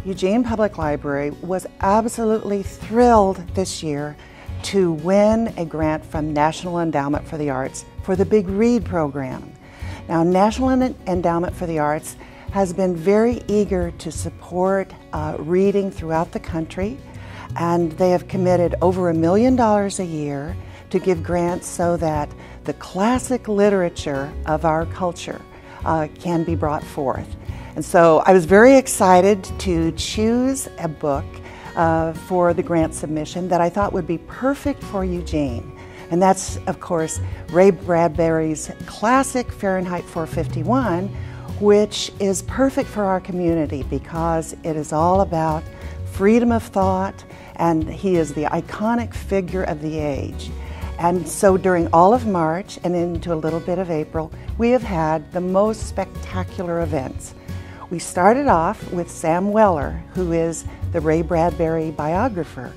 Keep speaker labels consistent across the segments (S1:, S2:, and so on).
S1: Eugene Public Library was absolutely thrilled this year to win a grant from National Endowment for the Arts for the Big Read program. Now, National Endowment for the Arts has been very eager to support reading throughout the country, and they have committed over $1 million a year to give grants so that the classic literature of our culture can be brought forth. And so I was very excited to choose a book for the grant submission that I thought would be perfect for Eugene. And that's, of course, Ray Bradbury's classic Fahrenheit 451, which is perfect for our community because it is all about freedom of thought, and he is the iconic figure of the age. And so during all of March and into a little bit of April, we have had the most spectacular events. We started off with Sam Weller, who is the Ray Bradbury biographer.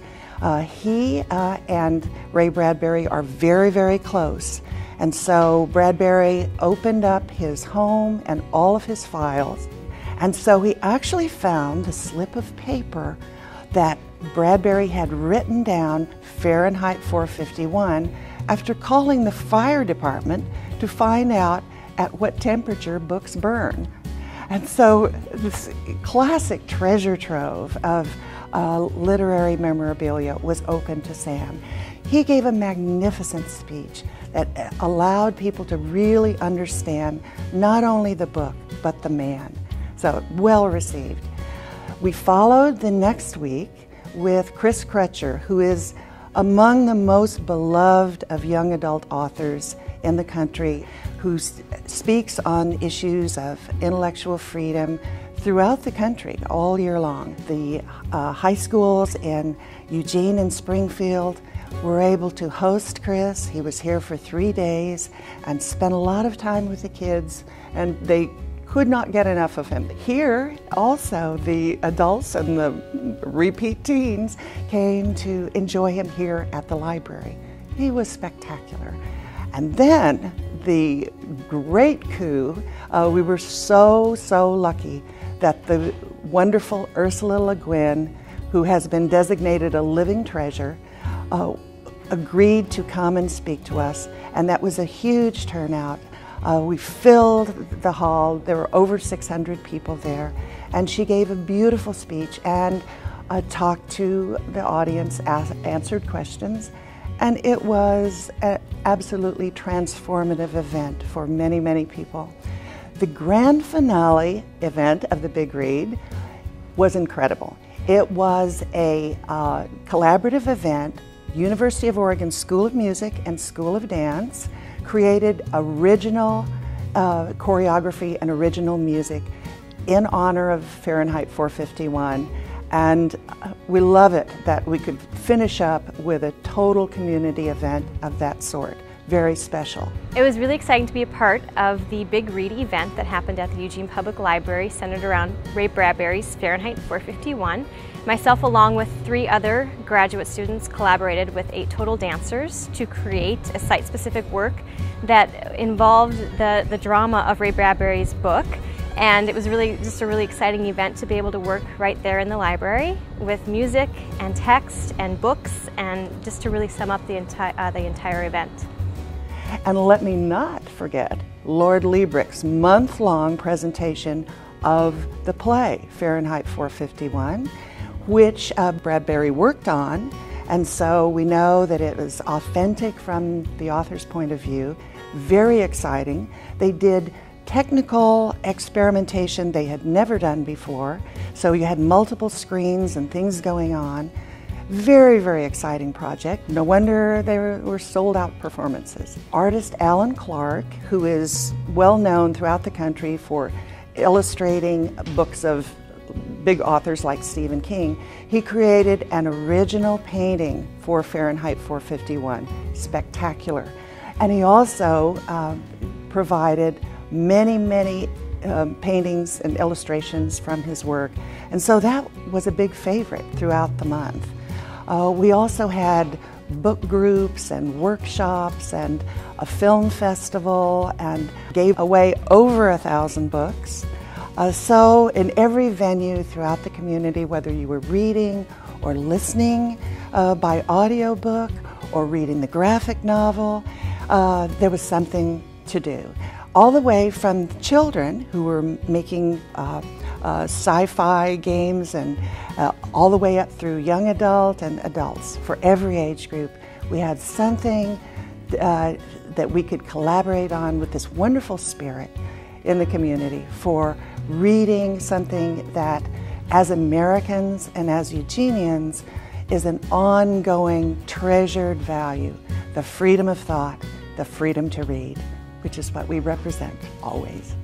S1: He and Ray Bradbury are very, very close. And so Bradbury opened up his home and all of his files. And so he actually found a slip of paper that Bradbury had written down Fahrenheit 451 after calling the fire department to find out at what temperature books burn. And so this classic treasure trove of literary memorabilia was open to Sam. He gave a magnificent speech that allowed people to really understand not only the book, but the man. So, well received. We followed the next week with Crutcher, who is among the most beloved of young adult authors in the country, who speaks on issues of intellectual freedom throughout the country all year long. The high schools in Eugene and Springfield were able to host Chris. He was here for 3 days and spent a lot of time with the kids, and they could not get enough of him. Here, also, the adults and the repeat teens came to enjoy him here at the library. He was spectacular. And then the great coup, we were so lucky that the wonderful Ursula Le Guin, who has been designated a living treasure, agreed to come and speak to us, and that was a huge turnout. We filled the hall. There were over 600 people there, and she gave a beautiful speech and talked to the audience, answered questions, and it was an absolutely transformative event for many people. The grand finale event of the Big Read was incredible. It was a collaborative event. University of Oregon School of Music and School of Dance created original choreography and original music in honor of Fahrenheit 451. And we love it that we could finish up with a total community event of that sort. Very special.
S2: It was really exciting to be a part of the Big Read event that happened at the Eugene Public Library, centered around Ray Bradbury's Fahrenheit 451. Myself, along with 3 other graduate students, collaborated with 8 total dancers to create a site-specific work that involved the drama of Ray Bradbury's book. And it was really just a really exciting event to be able to work right there in the library with music and text and books, and just to really sum up the entire event.
S1: And let me not forget Lord Liebrick's month-long presentation of the play Fahrenheit 451, which Bradbury worked on, and so we know that it was authentic from the author's point of view, very exciting. They did technical experimentation they had never done before, so you had multiple screens and things going on. Very exciting project. No wonder they were sold-out performances. Artist Alan Clark, who is well known throughout the country for illustrating books of big authors like Stephen King, he created an original painting for Fahrenheit 451. Spectacular. And he also provided many paintings and illustrations from his work. And so that was a big favorite throughout the month. We also had book groups and workshops and a film festival, and gave away over 1,000 books. So in every venue throughout the community, whether you were reading or listening by audiobook or reading the graphic novel, there was something to do. All the way from children who were making sci-fi games and all the way up through young adult and adults. For every age group, we had something that we could collaborate on with this wonderful spirit in the community for reading something that, as Americans and as Eugenians, is an ongoing treasured value, the freedom of thought, the freedom to read, which is what we represent always.